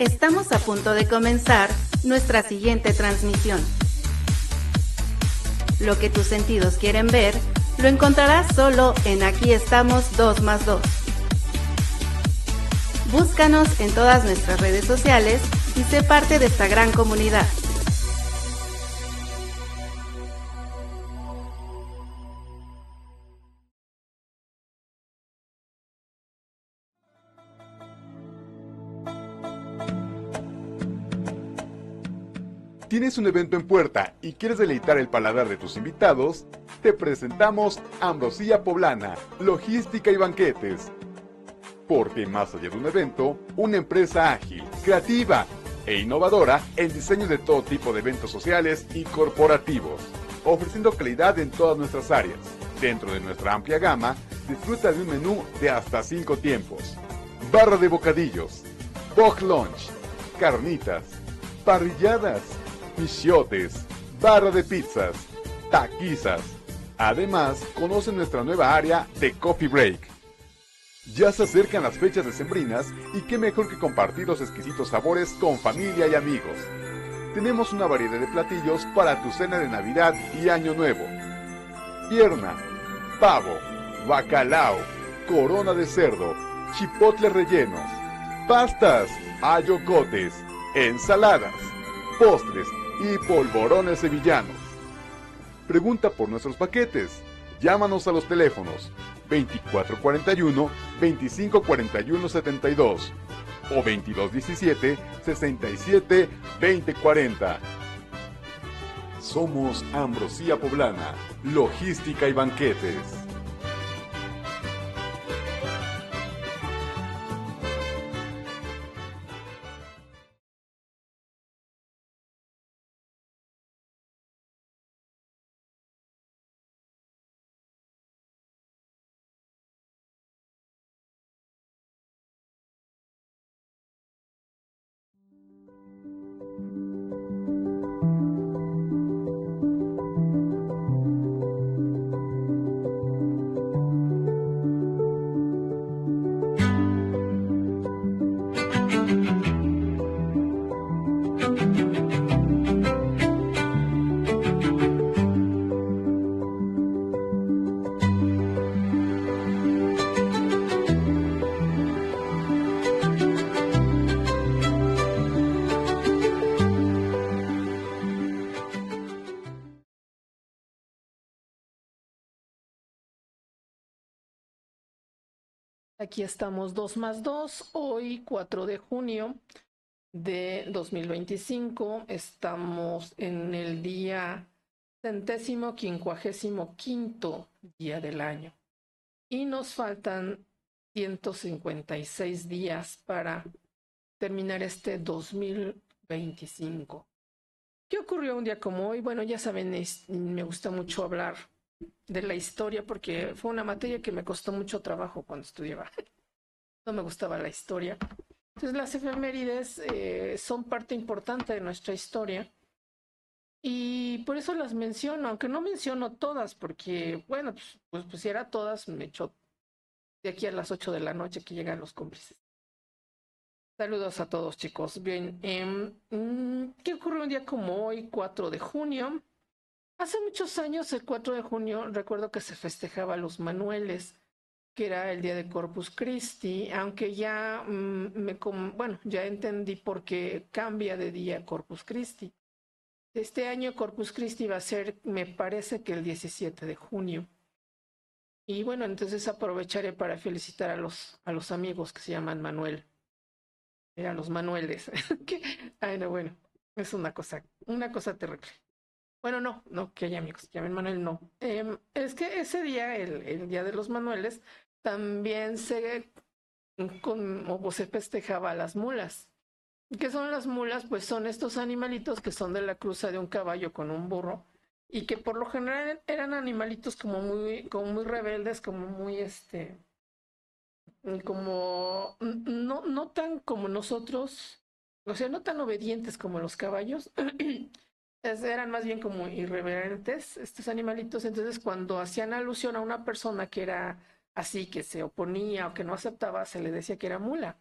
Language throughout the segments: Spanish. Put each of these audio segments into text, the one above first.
Estamos a punto de comenzar nuestra siguiente transmisión. Lo que tus sentidos quieren ver, lo encontrarás solo en Aquí estamos 2 más 2. Búscanos en todas nuestras redes sociales y sé parte de esta gran comunidad. ¿Tienes un evento en puerta y quieres deleitar el paladar de tus invitados? Te presentamos Ambrosía Poblana, Logística y Banquetes. Porque más allá de un evento, una empresa ágil, creativa e innovadora en diseño de todo tipo de eventos sociales y corporativos, ofreciendo calidad en todas nuestras áreas. Dentro de nuestra amplia gama, disfruta de un menú de hasta 5 tiempos. Barra de bocadillos, box lunch, carnitas, parrilladas, michiotes, barra de pizzas, taquizas. Además, conoce nuestra nueva área de Coffee Break. Ya se acercan las fechas decembrinas y qué mejor que compartir los exquisitos sabores con familia y amigos. Tenemos una variedad de platillos para tu cena de Navidad y Año Nuevo. Pierna, pavo, bacalao, corona de cerdo, chipotles rellenos, pastas, ayocotes, ensaladas, postres y polvorones sevillanos. Pregunta por nuestros paquetes. Llámanos a los teléfonos 2441-2541-72 o 2217-67-2040. Somos Ambrosía Poblana, Logística y Banquetes. Aquí estamos 2 más 2, hoy 4 de junio de 2025. Estamos en el día 155º día del año y nos faltan 156 días para terminar este 2025. ¿Qué ocurrió un día como hoy? Bueno, ya saben, me gusta mucho hablar de la historia porque fue una materia que me costó mucho trabajo cuando estudiaba. No me gustaba la historia. Entonces las efemérides son parte importante de nuestra historia y por eso las menciono, aunque no menciono todas porque, bueno, pues pusiera todas, me echo de aquí a las 8 de la noche que llegan los cómplices. Saludos a todos, chicos. Bien, ¿qué ocurrió un día como hoy, 4 de junio? Hace muchos años, el 4 de junio, recuerdo que se festejaba los Manueles, que era el día de Corpus Christi, aunque ya, ya entendí por qué cambia de día Corpus Christi. Este año Corpus Christi va a ser, me parece que el 17 de junio. Y bueno, entonces aprovecharé para felicitar a los amigos que se llaman Manuel. A los Manueles. Ay, no, bueno, es una cosa terrible. Bueno, no, que hay amigos, llamen Manuel, no. Es que ese día, el Día de los Manueles, también se festejaba a las mulas. ¿Qué son las mulas? Pues son estos animalitos que son de la cruza de un caballo con un burro y que por lo general eran animalitos como muy rebeldes, como muy como no tan como nosotros, o sea, no tan obedientes como los caballos. Eran más bien como irreverentes estos animalitos. Entonces cuando hacían alusión a una persona que era así, que se oponía o que no aceptaba, se le decía que era mula.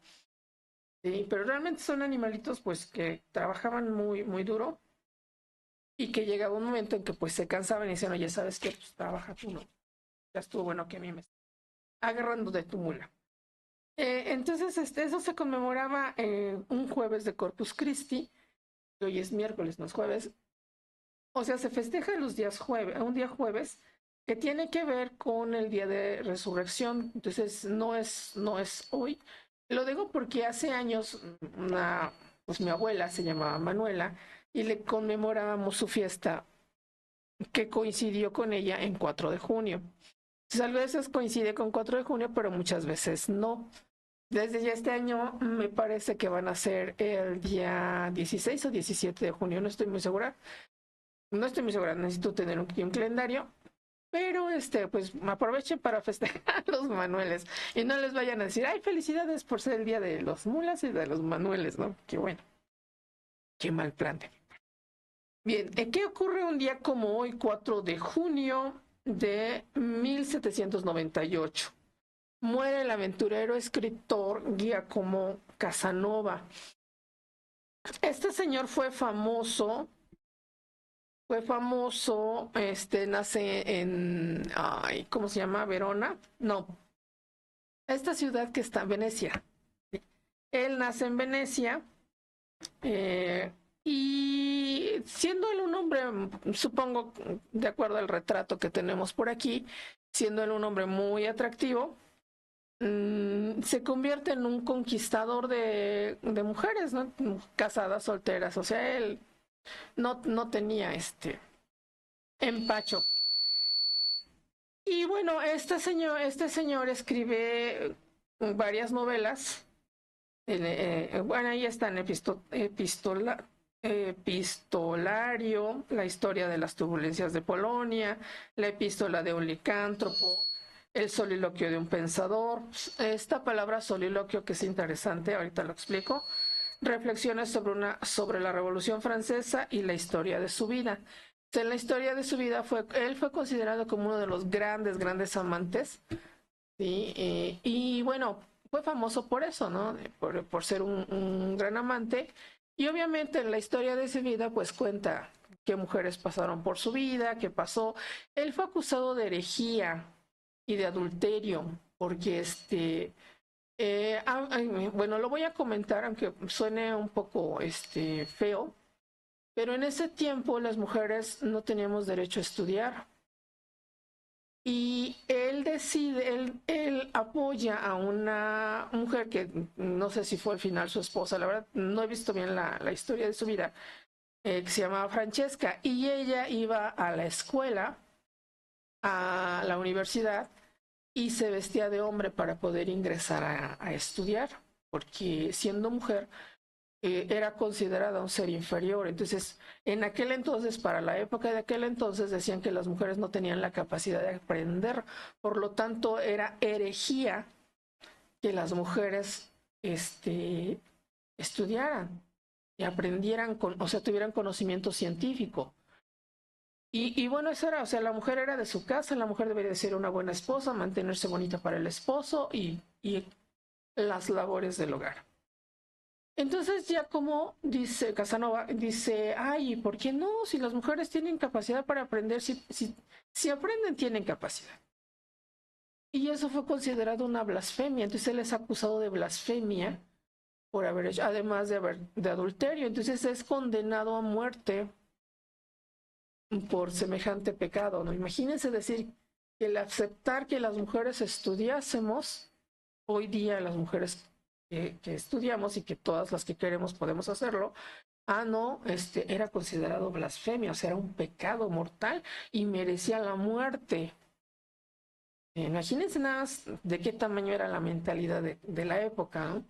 Sí, pero realmente son animalitos pues que trabajaban muy, muy duro y que llegaba un momento en que pues se cansaban y decían, oye, ¿sabes qué? Pues trabaja tú, ¿no? Ya estuvo bueno que a mí me estés agarrando de tu mula. Entonces, eso se conmemoraba un jueves de Corpus Christi, que hoy es miércoles, no es jueves. O sea, se festeja los días jueves, un día jueves, que tiene que ver con el día de resurrección. Entonces, no es hoy. Lo digo porque hace años, pues mi abuela se llamaba Manuela y le conmemorábamos su fiesta que coincidió con ella en 4 de junio. Entonces, a veces coincide con 4 de junio, pero muchas veces no. Desde ya este año me parece que van a ser el día 16 o 17 de junio, no estoy muy segura. No estoy muy segura, necesito tener un calendario, pero pues aprovechen para festejar los Manueles y no les vayan a decir, ay, felicidades por ser el día de los mulas y de los Manueles, ¿no? Qué bueno, qué mal plan. Bien, ¿qué ocurre un día como hoy, 4 de junio de 1798? Muere el aventurero escritor Giacomo Casanova. Este señor nace en, ay, ¿cómo se llama? ¿Verona? No, esta ciudad que está en Venecia. Él nace en Venecia y siendo él un hombre, supongo, de acuerdo al retrato que tenemos por aquí, siendo él un hombre muy atractivo, se convierte en un conquistador de mujeres, ¿no? Casadas, solteras, o sea, él no tenía empacho. Y bueno, este señor escribe varias novelas. Bueno, ahí están Epistolario, la historia de las turbulencias de Polonia, la epístola de un licántropo, el soliloquio de un pensador. Esta palabra soliloquio, que es interesante, ahorita lo explico. Reflexiones sobre la Revolución Francesa y la historia de su vida. En la historia de su vida él fue considerado como uno de los grandes amantes, ¿sí? Y bueno, fue famoso por eso, ¿no? Por ser un gran amante. Y obviamente en la historia de su vida, pues cuenta qué mujeres pasaron por su vida, qué pasó. Él fue acusado de herejía y de adulterio, porque bueno, lo voy a comentar, aunque suene un poco feo, pero en ese tiempo las mujeres no teníamos derecho a estudiar. Y él apoya a una mujer que no sé si fue al final su esposa, la verdad no he visto bien la historia de su vida, que se llamaba Francesca, y ella iba a la escuela, a la universidad, y se vestía de hombre para poder ingresar a estudiar, porque siendo mujer era considerada un ser inferior. Entonces, en aquel entonces, para la época de aquel entonces, decían que las mujeres no tenían la capacidad de aprender, por lo tanto, era herejía que las mujeres estudiaran y aprendieran, o sea, tuvieran conocimiento científico. Y bueno, eso era, o sea, la mujer era de su casa, la mujer debería ser una buena esposa, mantenerse bonita para el esposo y las labores del hogar. Entonces ya como dice Casanova, dice, ay, ¿por qué no? Si las mujeres tienen capacidad para aprender, si aprenden, tienen capacidad. Y eso fue considerado una blasfemia. Entonces él es acusado de blasfemia por haber hecho, además de adulterio. Entonces es condenado a muerte por semejante pecado, ¿no? Imagínense decir que el aceptar que las mujeres estudiásemos, hoy día las mujeres que estudiamos y que todas las que queremos podemos hacerlo, no, era considerado blasfemia, o sea, era un pecado mortal y merecía la muerte. Imagínense nada más de qué tamaño era la mentalidad de la época, ¿no?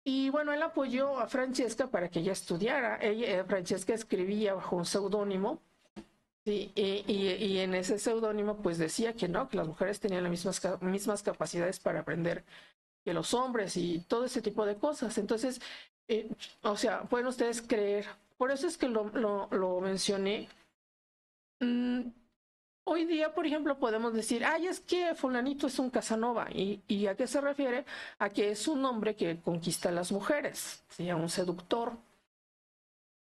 Y bueno, él apoyó a Francesca para que ella estudiara. Francesca escribía bajo un seudónimo. Sí, y en ese seudónimo pues decía que no, que las mujeres tenían las mismas capacidades para aprender que los hombres y todo ese tipo de cosas. Entonces, o sea, pueden ustedes creer, por eso es que lo mencioné. Hoy día, por ejemplo, podemos decir, ay, es que fulanito es un Casanova. ¿Y a qué se refiere? A que es un hombre que conquista a las mujeres, ¿sí? A un seductor.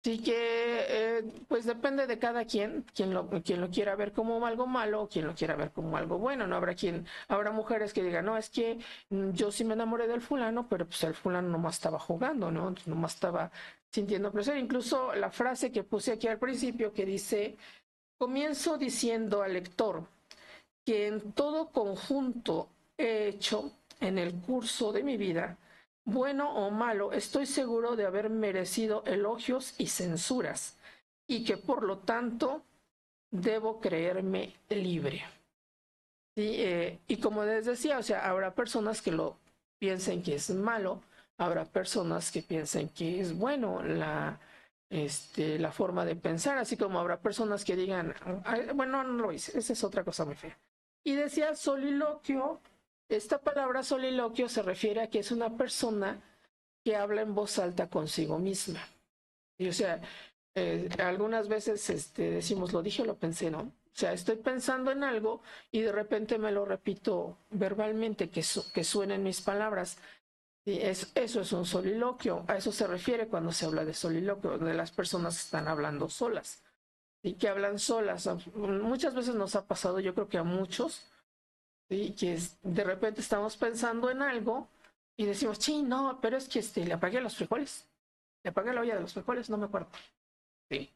Así que, pues depende de cada quien lo quiera ver como algo malo o quien lo quiera ver como algo bueno. No habrá mujeres que digan, no, es que yo sí me enamoré del fulano, pero pues el fulano nomás estaba jugando, ¿no? Nomás estaba sintiendo placer. Incluso la frase que puse aquí al principio que dice, comienzo diciendo al lector que en todo conjunto he hecho en el curso de mi vida, bueno o malo, estoy seguro de haber merecido elogios y censuras, y que por lo tanto debo creerme libre. ¿Sí? Y como les decía, o sea, habrá personas que lo piensen que es malo, habrá personas que piensen que es bueno la forma de pensar, así como habrá personas que digan, bueno, no lo hice, esa es otra cosa muy fea. Y decía soliloquio, esta palabra soliloquio se refiere a que es una persona que habla en voz alta consigo misma. Y o sea, algunas veces decimos, lo dije o lo pensé, ¿no? O sea, estoy pensando en algo y de repente me lo repito verbalmente, que suenen mis palabras. Y eso es un soliloquio. A eso se refiere cuando se habla de soliloquio, de las personas que están hablando solas y que hablan solas. Muchas veces nos ha pasado, yo creo que a muchos, ¿sí? Que de repente estamos pensando en algo y decimos, sí, no, pero es que le apagué los frijoles, le apagué la olla de los frijoles, no me acuerdo. Sí.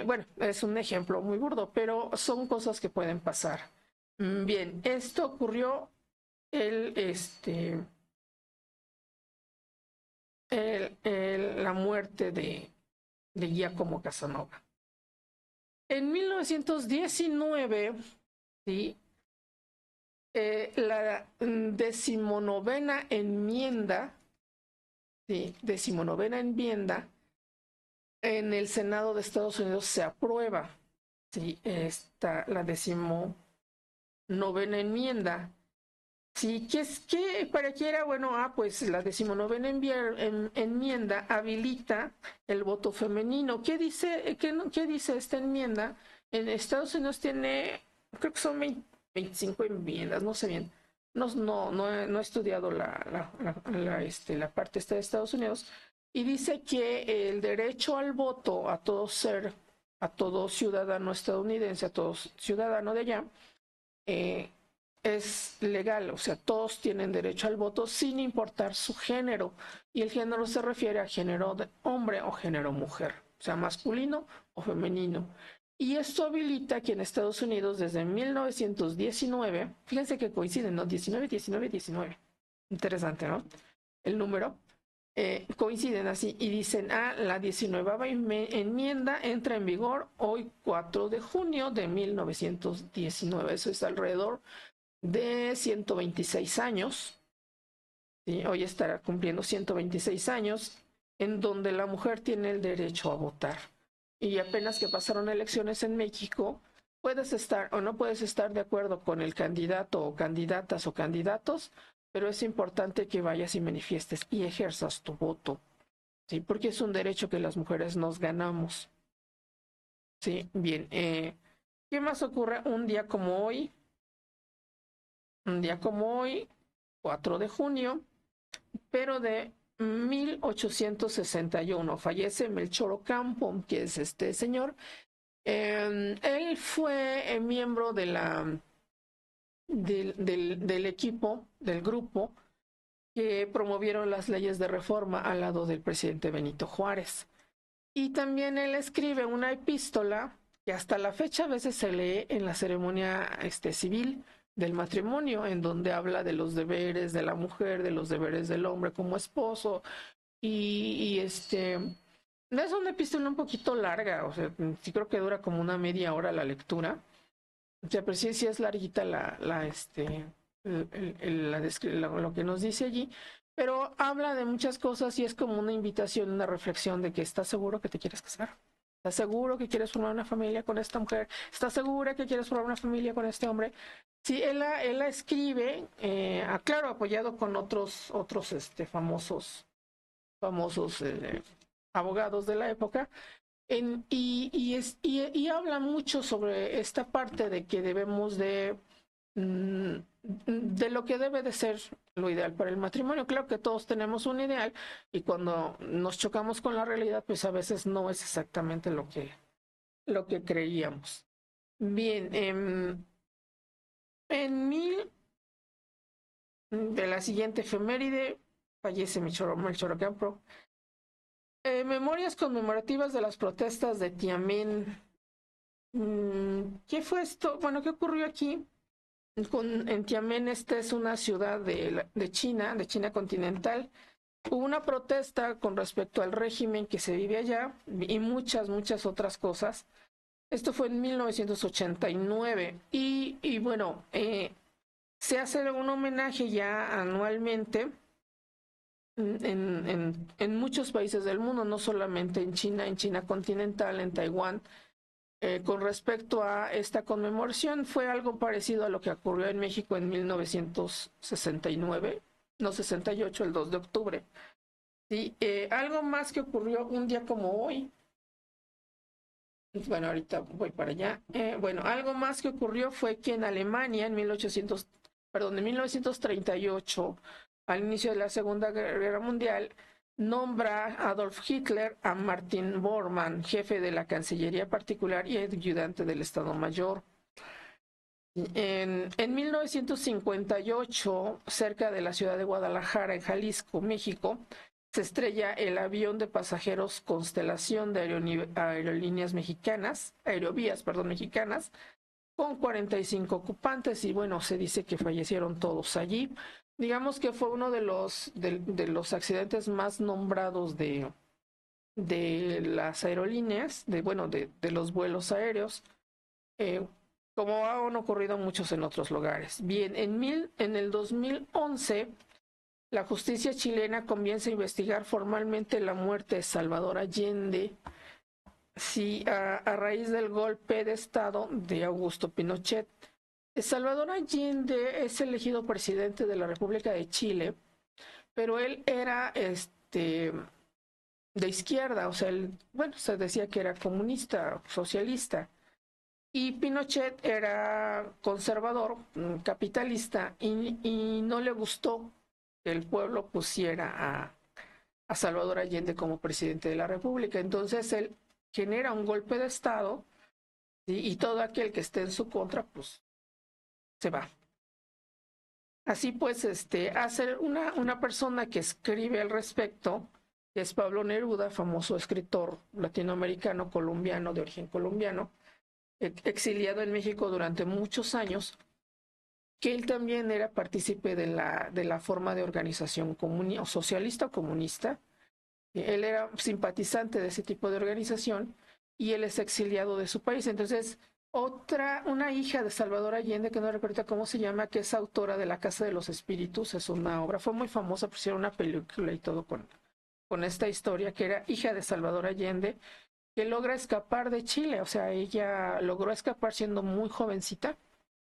Bueno, es un ejemplo muy burdo, pero son cosas que pueden pasar. Bien, esto ocurrió la muerte de Giacomo Casanova. En 1919, ¿sí? La 19ª enmienda, ¿sí? 19ª enmienda en el Senado de Estados Unidos se aprueba, ¿sí? La 19ª enmienda. Sí, que para que era, bueno, pues la 19ª enmienda habilita el voto femenino. ¿Qué dice esta enmienda? En Estados Unidos tiene, creo que son 25 enmiendas, no sé bien. No he estudiado la parte esta de Estados Unidos. Y dice que el derecho al voto a todo ciudadano estadounidense, a todo ciudadano de allá, es legal, o sea, todos tienen derecho al voto sin importar su género. Y el género se refiere a género de hombre o género mujer, o sea, masculino o femenino. Y esto habilita que en Estados Unidos desde 1919, fíjense que coinciden, ¿no? 19, 19, 19. Interesante, ¿no? El número. Coinciden así y dicen, la 19ª enmienda entra en vigor hoy 4 de junio de 1919. Eso es alrededor de 126 años, ¿sí? Hoy estará cumpliendo 126 años, en donde la mujer tiene el derecho a votar. Y apenas que pasaron elecciones en México, puedes estar o no puedes estar de acuerdo con el candidato o candidatas o candidatos, pero es importante que vayas y manifiestes y ejerzas tu voto, ¿sí? Porque es un derecho que las mujeres nos ganamos. Sí, bien. ¿Qué más ocurre un día como hoy? Un día como hoy, 4 de junio, pero de 1861, fallece Melchor Ocampo, que es este señor. Él fue miembro del equipo, del grupo, que promovieron las leyes de reforma al lado del presidente Benito Juárez. Y también él escribe una epístola que hasta la fecha a veces se lee en la ceremonia civil del matrimonio, en donde habla de los deberes de la mujer, de los deberes del hombre como esposo, es una epístola un poquito larga, o sea, sí creo que dura como una media hora la lectura, o sea, pero sí es larguita lo que nos dice allí, pero habla de muchas cosas y es como una invitación, una reflexión de que estás seguro que te quieres casar. ¿Estás seguro que quieres formar una familia con esta mujer? ¿Estás segura que quieres formar una familia con este hombre? Sí, él la escribe, claro, apoyado con otros famosos abogados de la época, Y habla mucho sobre esta parte de que debemos de lo que debe de ser lo ideal para el matrimonio. Claro que todos tenemos un ideal y cuando nos chocamos con la realidad, pues a veces no es exactamente lo que creíamos. Bien, en mil de la siguiente efeméride fallece Melchor Ocampo. Memorias conmemorativas de las protestas de Tiananmen. ¿Qué fue esto? Bueno, ¿qué ocurrió aquí? En Tiananmen, esta es una ciudad de China continental. Hubo una protesta con respecto al régimen que se vive allá y muchas otras cosas. Esto fue en 1989 y bueno, se hace un homenaje ya anualmente en muchos países del mundo, no solamente en China continental, en Taiwán. Con respecto a esta conmemoración, fue algo parecido a lo que ocurrió en México en 1969, no 68, el 2 de octubre. ¿Sí? Algo más que ocurrió un día como hoy. Bueno, ahorita voy para allá. Bueno, algo más que ocurrió fue que en Alemania, en 1938, al inicio de la Segunda Guerra Mundial, nombra a Adolf Hitler a Martin Bormann, jefe de la Cancillería particular y ayudante del Estado Mayor. En 1958, cerca de la ciudad de Guadalajara, en Jalisco, México, se estrella el avión de pasajeros Constelación de aerolíneas mexicanas, aerovías, mexicanas, con 45 ocupantes y bueno, se dice que fallecieron todos allí. Digamos que fue uno de los accidentes más nombrados de las aerolíneas, de los vuelos aéreos, como han ocurrido muchos en otros lugares. Bien, en el 2011, la justicia chilena comienza a investigar formalmente la muerte de Salvador Allende, sí, a raíz del golpe de Estado de Augusto Pinochet. Salvador Allende es elegido presidente de la República de Chile, pero él era de izquierda, o sea, se decía que era comunista, socialista, y Pinochet era conservador, capitalista, y no le gustó que el pueblo pusiera a Salvador Allende como presidente de la República. Entonces él genera un golpe de Estado, ¿sí? Y todo aquel que esté en su contra, pues se va. Así pues, hace una persona que escribe al respecto, que es Pablo Neruda, famoso escritor latinoamericano, colombiano, de origen colombiano, exiliado en México durante muchos años, que él también era partícipe de la forma de organización socialista o comunista. Él era simpatizante de ese tipo de organización y él es exiliado de su país. Entonces, una hija de Salvador Allende, que no recuerdo cómo se llama, que es autora de La Casa de los Espíritus, es una obra, fue muy famosa, pusieron una película y todo con esta historia, que era hija de Salvador Allende, que logra escapar de Chile. O sea, ella logró escapar siendo muy jovencita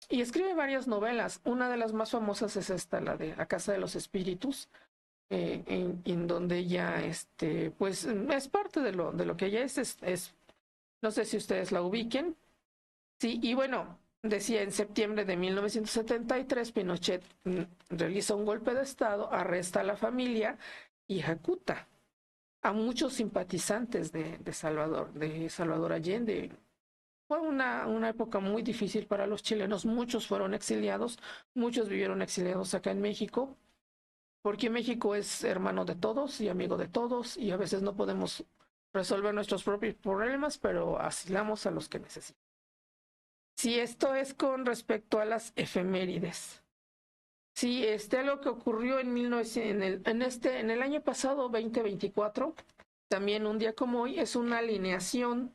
y escribe varias novelas. Una de las más famosas es esta, la de La Casa de los Espíritus, en donde ella pues es parte de lo que ella es. No sé si ustedes la ubiquen. Sí, y bueno, decía, en septiembre de 1973, Pinochet realiza un golpe de Estado, arresta a la familia y ejecuta a muchos simpatizantes de Salvador Allende. Fue una época muy difícil para los chilenos. Muchos fueron exiliados, muchos vivieron exiliados acá en México, porque México es hermano de todos y amigo de todos, y a veces no podemos resolver nuestros propios problemas, pero asilamos a los que necesitan. Sí, esto es con respecto a las efemérides. Sí, algo que ocurrió en el año pasado, 2024, también un día como hoy, es una alineación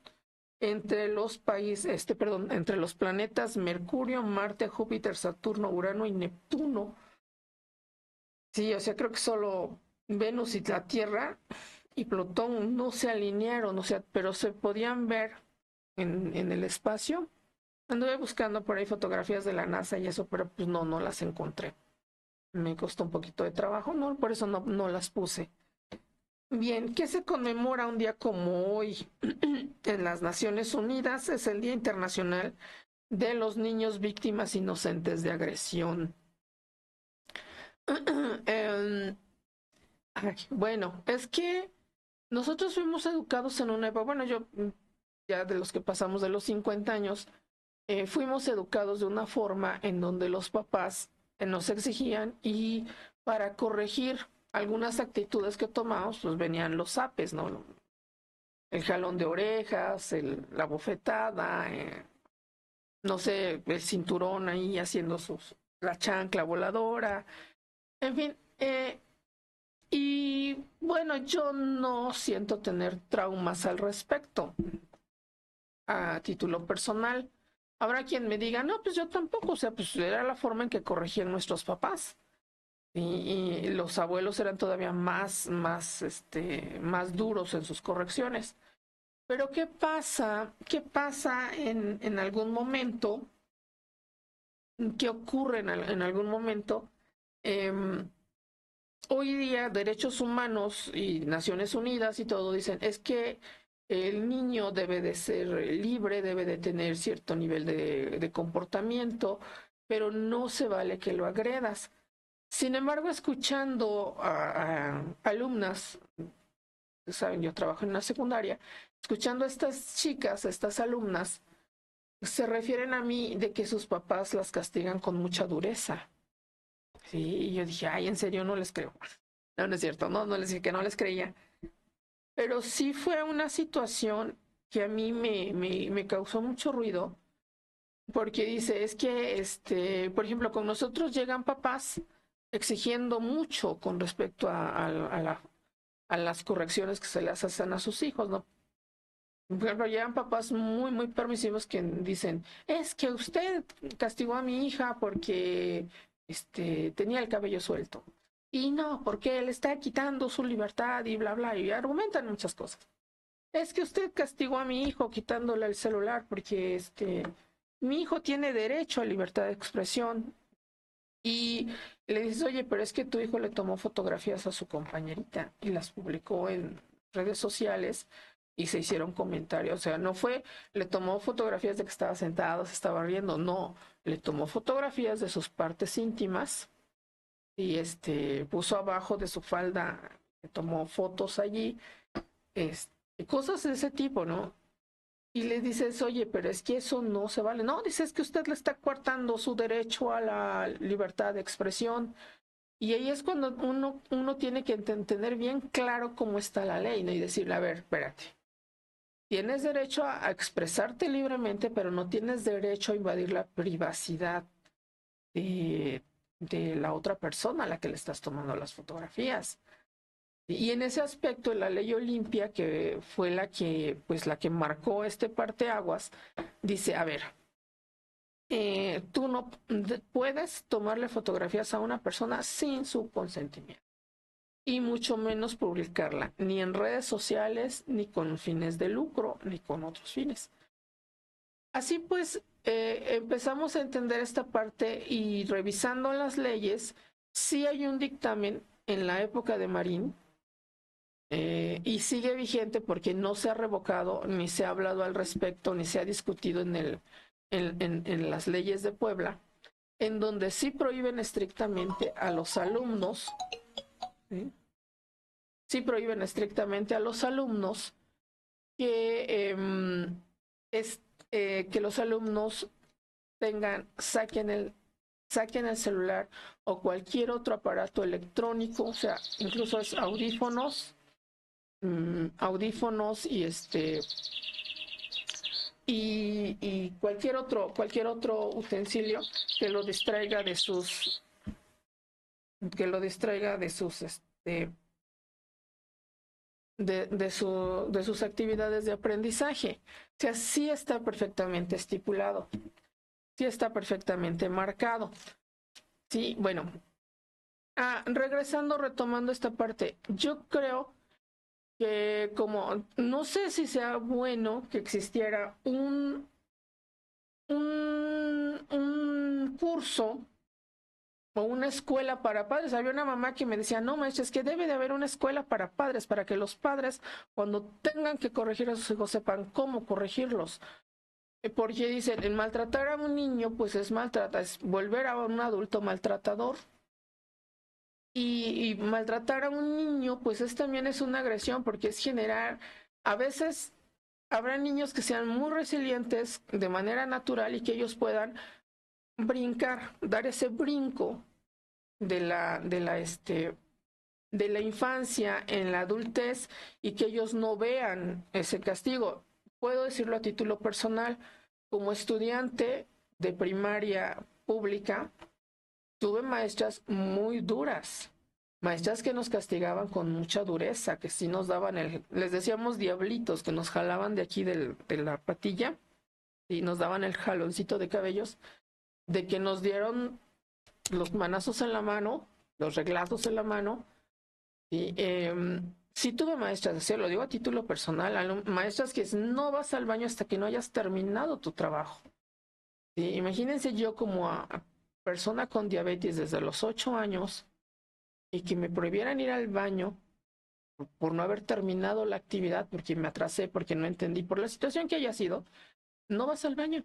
entre los entre los planetas Mercurio, Marte, Júpiter, Saturno, Urano y Neptuno. Sí, o sea, creo que solo Venus y la Tierra y Plutón no se alinearon, o sea, pero se podían ver en el espacio. Anduve buscando por ahí fotografías de la NASA y eso, pero pues no las encontré. Me costó un poquito de trabajo, no, por eso no las puse. Bien, ¿qué se conmemora un día como hoy en las Naciones Unidas? Es el Día Internacional de los Niños Víctimas Inocentes de Agresión. Em, bueno, es que nosotros fuimos educados en una época, bueno, yo ya de los que pasamos de los 50 años, fuimos educados de una forma en donde los papás nos exigían y para corregir algunas actitudes que tomamos, pues venían los zapes, ¿no? El jalón de orejas, la bofetada, no sé, el cinturón ahí haciendo la chancla voladora, en fin. Y bueno, yo no siento tener traumas al respecto a título personal. Habrá quien me diga, no, pues yo tampoco, o sea, pues era la forma en que corregían nuestros papás. Y los abuelos eran todavía más duros en sus correcciones. Pero ¿qué pasa? ¿Qué pasa en algún momento? ¿Qué ocurre en algún momento? Hoy día, derechos humanos y Naciones Unidas y todo dicen, es que el niño debe de ser libre, debe de tener cierto nivel de comportamiento, pero no se vale que lo agredas. Sin embargo, escuchando a alumnas, saben, yo trabajo en una secundaria, escuchando a estas chicas, a estas alumnas, se refieren a mí de que sus papás las castigan con mucha dureza. Sí, y yo dije, ay, en serio, no les creo. No, no es cierto, no les dije que no les creía. Pero sí fue una situación que a mí me causó mucho ruido, porque dice, es que, por ejemplo, con nosotros llegan papás exigiendo mucho con respecto a las correcciones que se les hacen a sus hijos, ¿no? Por ejemplo, llegan papás muy permisivos que dicen, es que usted castigó a mi hija porque tenía el cabello suelto. Y no, porque él está quitando su libertad y bla, bla, y argumentan muchas cosas. Es que usted castigó a mi hijo quitándole el celular porque mi hijo tiene derecho a libertad de expresión. Y le dices, oye, pero es que tu hijo le tomó fotografías a su compañerita y las publicó en redes sociales y se hicieron comentarios. O sea, no fue, le tomó fotografías de que estaba sentado, se estaba riendo, no, le tomó fotografías de sus partes íntimas y puso abajo de su falda, le tomó fotos allí, cosas de ese tipo, ¿no? Y le dices, oye, pero es que eso no se vale. No, dices que usted le está coartando su derecho a la libertad de expresión. Y ahí es cuando uno tiene que tener bien claro cómo está la ley, ¿no? Y decirle, a ver, espérate. Tienes derecho a expresarte libremente, pero no tienes derecho a invadir la privacidad de la otra persona a la que le estás tomando las fotografías. Y en ese aspecto, la ley Olimpia, que fue la que marcó este parteaguas, dice, a ver, tú no puedes tomarle fotografías a una persona sin su consentimiento y mucho menos publicarla, ni en redes sociales, ni con fines de lucro, ni con otros fines. Así pues, empezamos a entender esta parte y revisando las leyes, sí hay un dictamen en la época de Marín, y sigue vigente porque no se ha revocado, ni se ha hablado al respecto, ni se ha discutido en las leyes de Puebla, en donde sí prohíben estrictamente a los alumnos, ¿sí? Sí prohíben estrictamente a los alumnos que, que los alumnos saquen el celular o cualquier otro aparato electrónico, o sea, incluso es audífonos y cualquier otro utensilio que lo distraiga de sus de sus actividades de aprendizaje. O sea, sí está perfectamente estipulado, sí está perfectamente marcado. Sí, bueno, retomando esta parte, yo creo que como no sé si sea bueno que existiera un curso o una escuela para padres. Había una mamá que me decía, no, maestra, es que debe de haber una escuela para padres, para que los padres, cuando tengan que corregir a sus hijos, sepan cómo corregirlos. Porque dicen, el maltratar a un niño, pues es maltratar, es volver a un adulto maltratador. Y maltratar a un niño, pues también es una agresión, porque es generar, a veces habrá niños que sean muy resilientes de manera natural y que ellos puedan brincar, dar ese brinco de la infancia en la adultez y que ellos no vean ese castigo. Puedo decirlo a título personal, como estudiante de primaria pública, tuve maestras muy duras, maestras que nos castigaban con mucha dureza, que sí nos daban les decíamos diablitos, que nos jalaban de aquí de la patilla y nos daban el jaloncito de cabellos, de que nos dieron los manazos en la mano, los reglazos en la mano. Y sí tuve maestras, así lo digo a título personal, maestras que no vas al baño hasta que no hayas terminado tu trabajo. ¿Sí? Imagínense yo como a persona con diabetes desde los 8 años y que me prohibieran ir al baño por no haber terminado la actividad, porque me atrasé, porque no entendí, por la situación que haya sido, no vas al baño.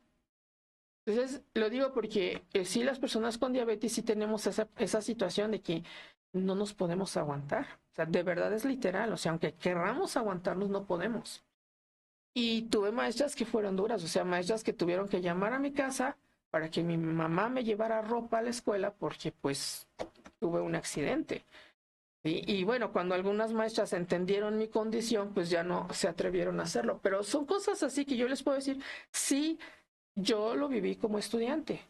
Entonces, lo digo porque sí, las personas con diabetes sí tenemos esa situación de que no nos podemos aguantar. O sea, de verdad es literal. O sea, aunque querramos aguantarnos, no podemos. Y tuve maestras que fueron duras, o sea, maestras que tuvieron que llamar a mi casa para que mi mamá me llevara ropa a la escuela porque pues tuve un accidente. Y bueno, cuando algunas maestras entendieron mi condición, pues ya no se atrevieron a hacerlo. Pero son cosas así que yo les puedo decir, sí, yo lo viví como estudiante.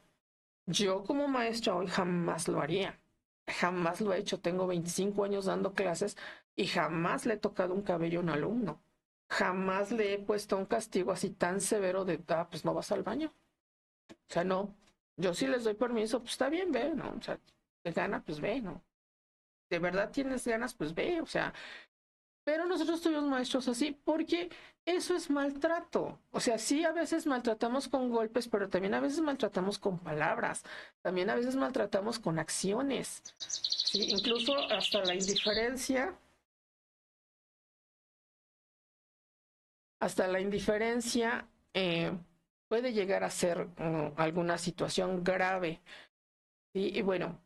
Yo como maestra hoy jamás lo haría. Jamás lo he hecho. Tengo 25 años dando clases y jamás le he tocado un cabello a un alumno. Jamás le he puesto un castigo así tan severo de, pues no vas al baño. O sea, no. Yo sí les doy permiso, pues está bien, ve, ¿no? O sea, te gana, pues ve, ¿no? De verdad tienes ganas, pues ve, o sea. Pero nosotros tuvimos maestros así porque eso es maltrato. O sea, sí a veces maltratamos con golpes, pero también a veces maltratamos con palabras. También a veces maltratamos con acciones. ¿Sí? Incluso hasta la indiferencia. Hasta la indiferencia puede llegar a ser alguna situación grave. ¿Sí? Y bueno,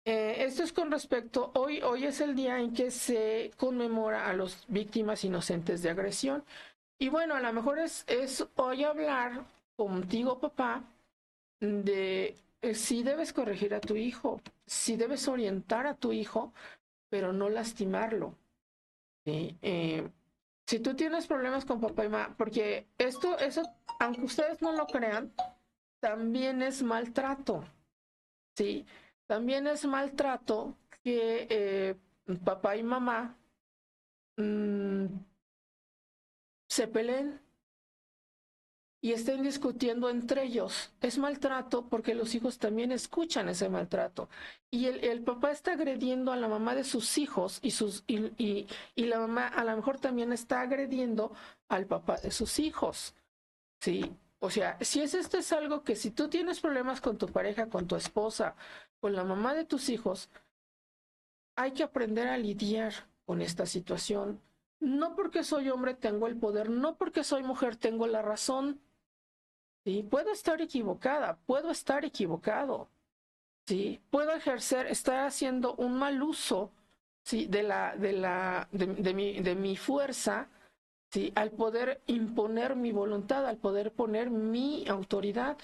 esto es con respecto, hoy es el día en que se conmemora a las víctimas inocentes de agresión. Y bueno, a lo mejor es hoy hablar contigo, papá, de si debes corregir a tu hijo, si debes orientar a tu hijo, pero no lastimarlo. ¿Sí? Si tú tienes problemas con papá y mamá, porque eso, aunque ustedes no lo crean, también es maltrato. ¿Sí? También es maltrato que papá y mamá se peleen y estén discutiendo entre ellos. Es maltrato porque los hijos también escuchan ese maltrato. Y el papá está agrediendo a la mamá de sus hijos y la mamá a lo mejor también está agrediendo al papá de sus hijos. ¿Sí? O sea, si esto es algo que si tú tienes problemas con tu pareja, con tu esposa, con la mamá de tus hijos, hay que aprender a lidiar con esta situación. No porque soy hombre tengo el poder, no porque soy mujer tengo la razón. ¿Sí? Puedo estar equivocada, puedo estar equivocado. ¿Sí? Puedo estar haciendo un mal uso, ¿sí? de mi fuerza, ¿sí? Al poder imponer mi voluntad, al poder poner mi autoridad.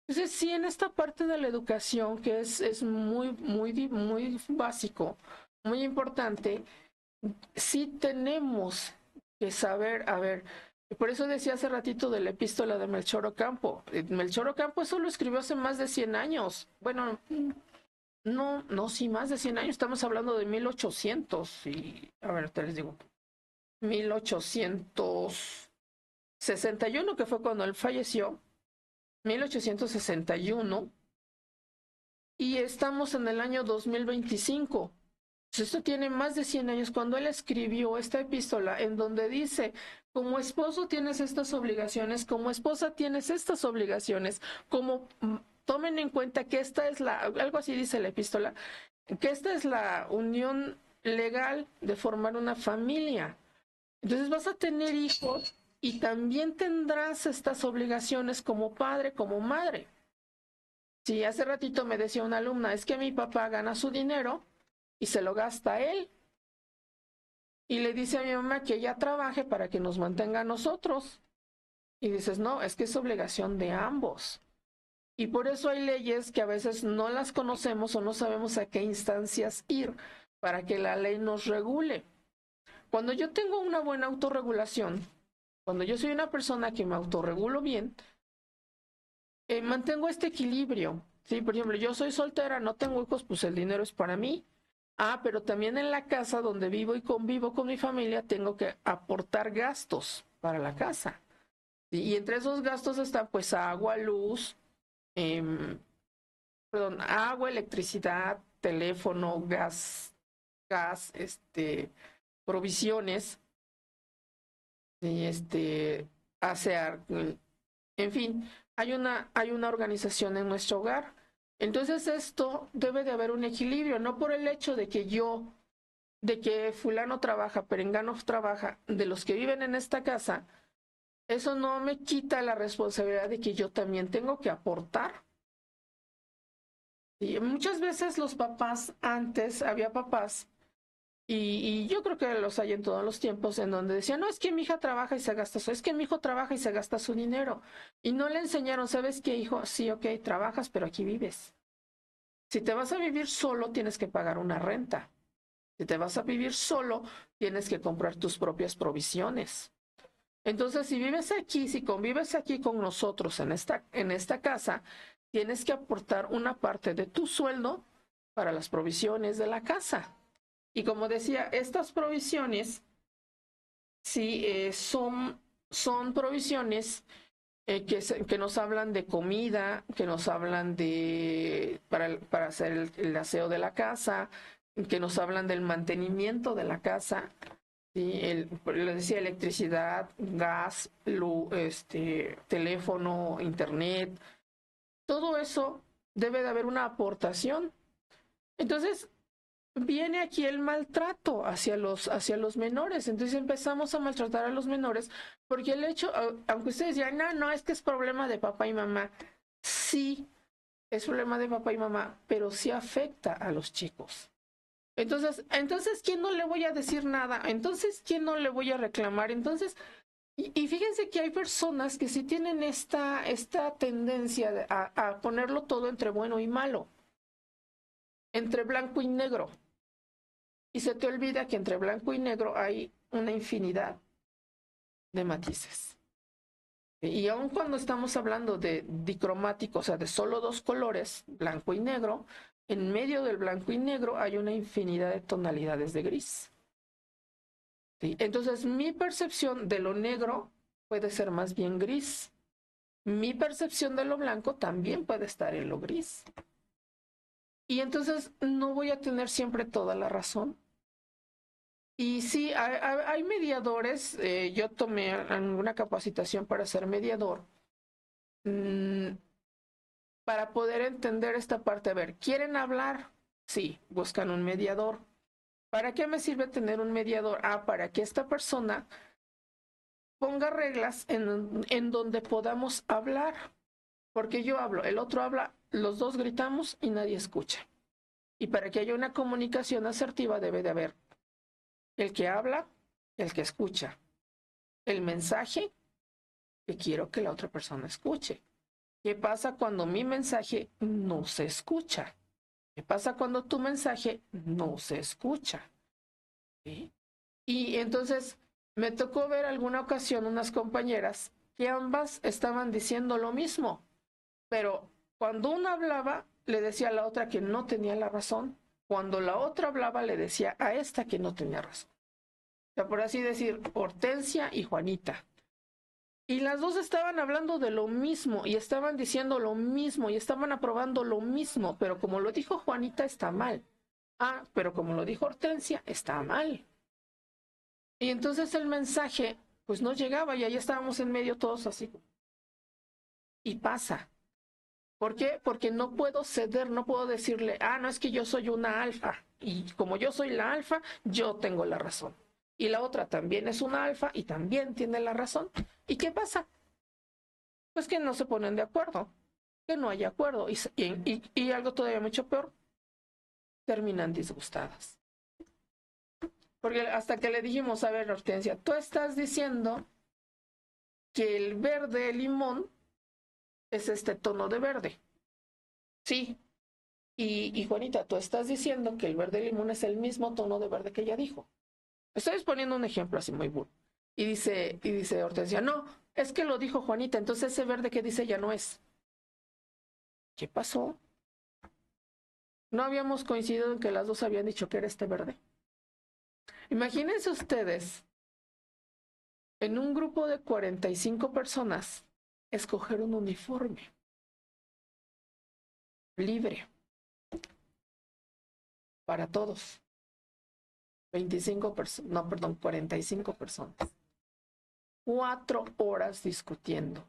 Entonces, sí, en esta parte de la educación, que es muy básico, muy importante, sí tenemos que saber, a ver, por eso decía hace ratito de la epístola de Melchor Ocampo. Melchor Ocampo eso lo escribió hace más de 100 años. Bueno, no, sí, más de 100 años. Estamos hablando de 1800 y, a ver, te les digo, 1861, que fue cuando él falleció, 1861, y estamos en el año 2025. Esto tiene más de 100 años cuando él escribió esta epístola en donde dice, como esposo tienes estas obligaciones, como esposa tienes estas obligaciones, como tomen en cuenta que esta es algo así dice la epístola, que esta es la unión legal de formar una familia. Entonces vas a tener hijos y también tendrás estas obligaciones como padre, como madre. Sí, hace ratito me decía una alumna, es que mi papá gana su dinero y se lo gasta él. Y le dice a mi mamá que ella trabaje para que nos mantenga a nosotros. Y dices, no, es que es obligación de ambos. Y por eso hay leyes que a veces no las conocemos o no sabemos a qué instancias ir para que la ley nos regule. Cuando yo tengo una buena autorregulación, cuando yo soy una persona que me autorregulo bien, mantengo este equilibrio. Sí, por ejemplo, yo soy soltera, no tengo hijos, pues el dinero es para mí. Pero también en la casa donde vivo y convivo con mi familia, tengo que aportar gastos para la casa. Y entre esos gastos están pues agua, luz, agua, electricidad, teléfono, gas, provisiones, y asear, en fin, hay una organización en nuestro hogar. Entonces esto debe de haber un equilibrio, no por el hecho de que fulano trabaja, perengano trabaja, de los que viven en esta casa, eso no me quita la responsabilidad de que yo también tengo que aportar. Y muchas veces los papás, antes había papás, y yo creo que los hay en todos los tiempos, en donde decían, no, es que mi hija trabaja y se gasta es que mi hijo trabaja y se gasta su dinero. Y no le enseñaron, ¿sabes qué, hijo? Sí, ok, trabajas, pero aquí vives. Si te vas a vivir solo, tienes que pagar una renta. Si te vas a vivir solo, tienes que comprar tus propias provisiones. Entonces, si vives aquí, si convives aquí con nosotros en esta casa, tienes que aportar una parte de tu sueldo para las provisiones de la casa. Y como decía, estas provisiones sí son provisiones que nos hablan de comida, que nos hablan para hacer el aseo de la casa, que nos hablan del mantenimiento de la casa. Sí, les decía, electricidad, gas, luz, teléfono, internet, todo eso debe de haber una aportación. Entonces, viene aquí el maltrato hacia los menores. Entonces empezamos a maltratar a los menores porque el hecho, aunque ustedes digan, no, es que es problema de papá y mamá. Sí, es problema de papá y mamá, pero sí afecta a los chicos. Entonces, ¿quién no le voy a decir nada? Entonces, ¿quién no le voy a reclamar? Entonces, y fíjense que hay personas que sí tienen esta tendencia a ponerlo todo entre bueno y malo, entre blanco y negro. Y se te olvida que entre blanco y negro hay una infinidad de matices. Y aun cuando estamos hablando de dicromático, o sea, de solo dos colores, blanco y negro, en medio del blanco y negro hay una infinidad de tonalidades de gris. ¿Sí? Entonces, mi percepción de lo negro puede ser más bien gris. Mi percepción de lo blanco también puede estar en lo gris. Y entonces no voy a tener siempre toda la razón. Y sí, hay mediadores. Yo tomé una capacitación para ser mediador. Para poder entender esta parte. A ver, ¿quieren hablar? Sí, buscan un mediador. ¿Para qué me sirve tener un mediador? Para que esta persona ponga reglas en donde podamos hablar. Porque yo hablo, el otro habla, los dos gritamos y nadie escucha. Y para que haya una comunicación asertiva debe de haber el que habla, el que escucha. El mensaje que quiero que la otra persona escuche. ¿Qué pasa cuando mi mensaje no se escucha? ¿Qué pasa cuando tu mensaje no se escucha? ¿Sí? Y entonces me tocó ver alguna ocasión unas compañeras que ambas estaban diciendo lo mismo, pero cuando una hablaba le decía a la otra que no tenía la razón, cuando la otra hablaba le decía a esta que no tenía razón. O sea, por así decir, Hortensia y Juanita. Y las dos estaban hablando de lo mismo y estaban diciendo lo mismo y estaban aprobando lo mismo, pero como lo dijo Juanita está mal. Pero como lo dijo Hortensia está mal. Y entonces el mensaje pues no llegaba y ahí estábamos en medio todos así. Y pasa. ¿Por qué? Porque no puedo ceder, no puedo decirle, no, es que yo soy una alfa y como yo soy la alfa, yo tengo la razón. Y la otra también es una alfa y también tiene la razón. ¿Y qué pasa? Pues que no se ponen de acuerdo, que no hay acuerdo y algo todavía mucho peor, terminan disgustadas. Porque hasta que le dijimos, a ver, Hortensia, tú estás diciendo que el verde limón es este tono de verde. Sí. Y Juanita, tú estás diciendo que el verde limón es el mismo tono de verde que ella dijo. Estoy poniendo un ejemplo así muy burdo. Y dice Hortensia, no, es que lo dijo Juanita, entonces ese verde que dice ya no es. ¿Qué pasó? ¿No habíamos coincidido en que las dos habían dicho que era este verde? Imagínense ustedes, en un grupo de 45 personas, escoger un uniforme libre para todos. 45 personas. 4 horas discutiendo.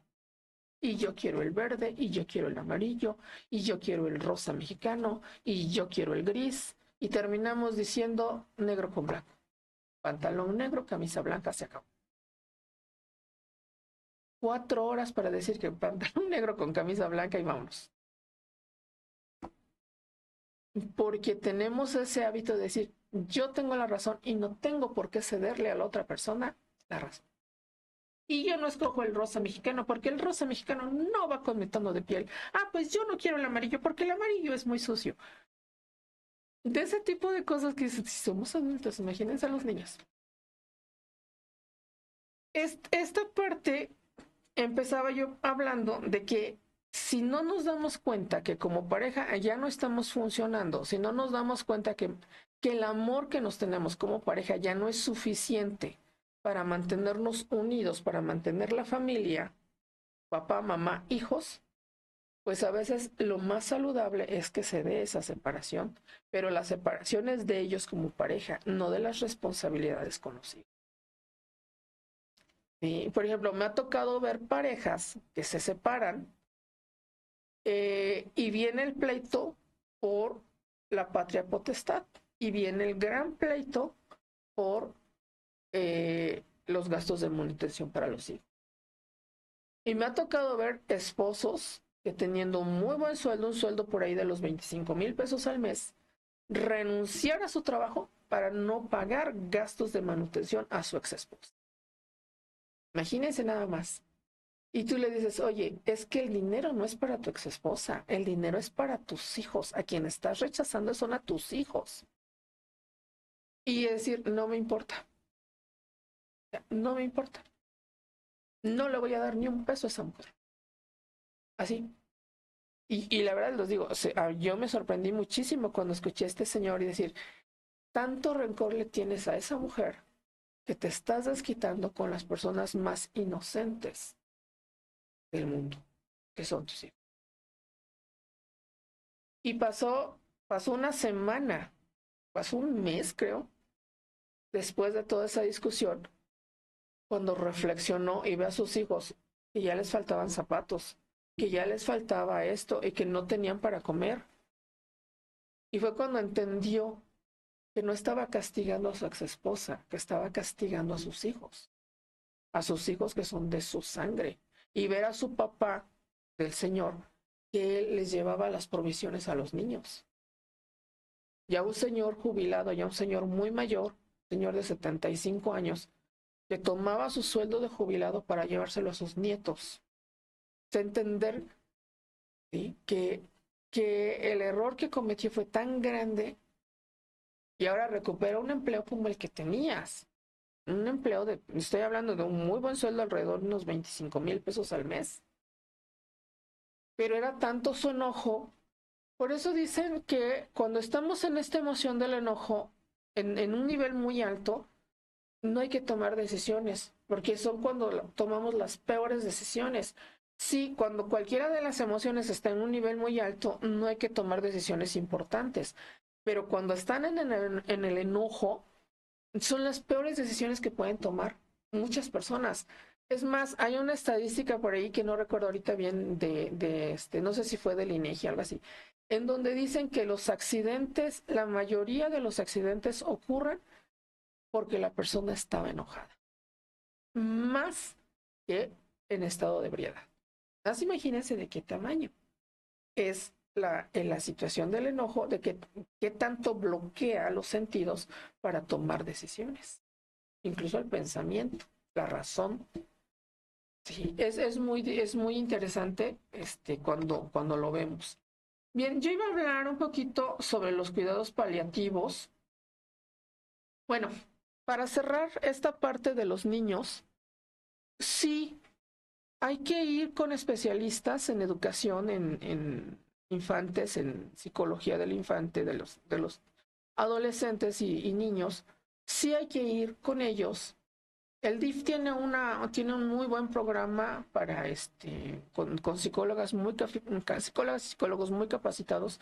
Y yo quiero el verde, y yo quiero el amarillo, y yo quiero el rosa mexicano, y yo quiero el gris. Y terminamos diciendo negro con blanco. Pantalón negro, camisa blanca, se acabó. 4 horas para decir que pantalón negro con camisa blanca y vámonos. Porque tenemos ese hábito de decir, yo tengo la razón y no tengo por qué cederle a la otra persona la razón. Y yo no escojo el rosa mexicano porque el rosa mexicano no va con mi tono de piel. Pues yo no quiero el amarillo porque el amarillo es muy sucio. De ese tipo de cosas que si somos adultos, imagínense a los niños. Esta parte empezaba yo hablando de que si no nos damos cuenta que como pareja ya no estamos funcionando, si no nos damos cuenta que el amor que nos tenemos como pareja ya no es suficiente para mantenernos unidos, para mantener la familia, papá, mamá, hijos, pues a veces lo más saludable es que se dé esa separación, pero la separación es de ellos como pareja, no de las responsabilidades con los hijos. Sí, por ejemplo, me ha tocado ver parejas que se separan y viene el pleito por la patria potestad y viene el gran pleito por los gastos de manutención para los hijos. Y me ha tocado ver esposos que teniendo un muy buen sueldo, un sueldo por ahí de los 25,000 pesos al mes, renunciar a su trabajo para no pagar gastos de manutención a su ex esposa. Imagínense nada más. Y tú le dices, oye, es que el dinero no es para tu ex esposa, el dinero es para tus hijos. A quien estás rechazando son a tus hijos. Y decir, no me importa. No me importa. No le voy a dar ni un peso a esa mujer. Así. Y la verdad les digo, yo me sorprendí muchísimo cuando escuché a este señor y decir, tanto rencor le tienes a esa mujer que te estás desquitando con las personas más inocentes del mundo, que son tus hijos. Y pasó una semana, pasó un mes, creo, después de toda esa discusión, cuando reflexionó y ve a sus hijos que ya les faltaban zapatos, que ya les faltaba esto y que no tenían para comer. Y fue cuando entendió que no estaba castigando a su exesposa, que estaba castigando a sus hijos que son de su sangre. Y ver a su papá, del señor, que él les llevaba las provisiones a los niños. Ya un señor jubilado, ya un señor muy mayor, señor de 75 años, que tomaba su sueldo de jubilado para llevárselo a sus nietos. Entender, ¿sí?, que el error que cometió fue tan grande y ahora recupera un empleo como el que tenías. Un empleo estoy hablando de un muy buen sueldo, alrededor de unos 25,000 pesos al mes. Pero era tanto su enojo. Por eso dicen que cuando estamos en esta emoción del enojo, en un nivel muy alto, no hay que tomar decisiones, porque son cuando tomamos las peores decisiones. Sí, cuando cualquiera de las emociones está en un nivel muy alto, no hay que tomar decisiones importantes. Pero cuando están en el enojo, son las peores decisiones que pueden tomar muchas personas. Es más, hay una estadística por ahí que no recuerdo ahorita bien no sé si fue del INEGI, algo así, en donde dicen que los accidentes, la mayoría de los accidentes ocurren porque la persona estaba enojada, más que en estado de ebriedad. Así imagínense de qué tamaño es en la situación del enojo, de qué tanto bloquea los sentidos para tomar decisiones, incluso el pensamiento, la razón. Sí, es muy interesante cuando lo vemos. Bien, yo iba a hablar un poquito sobre los cuidados paliativos. Bueno, para cerrar esta parte de los niños, sí, hay que ir con especialistas en educación, en infantes, en psicología del infante, de los adolescentes y niños. Sí hay que ir con ellos. El DIF tiene un muy buen programa para con psicólogas psicólogas y psicólogos muy capacitados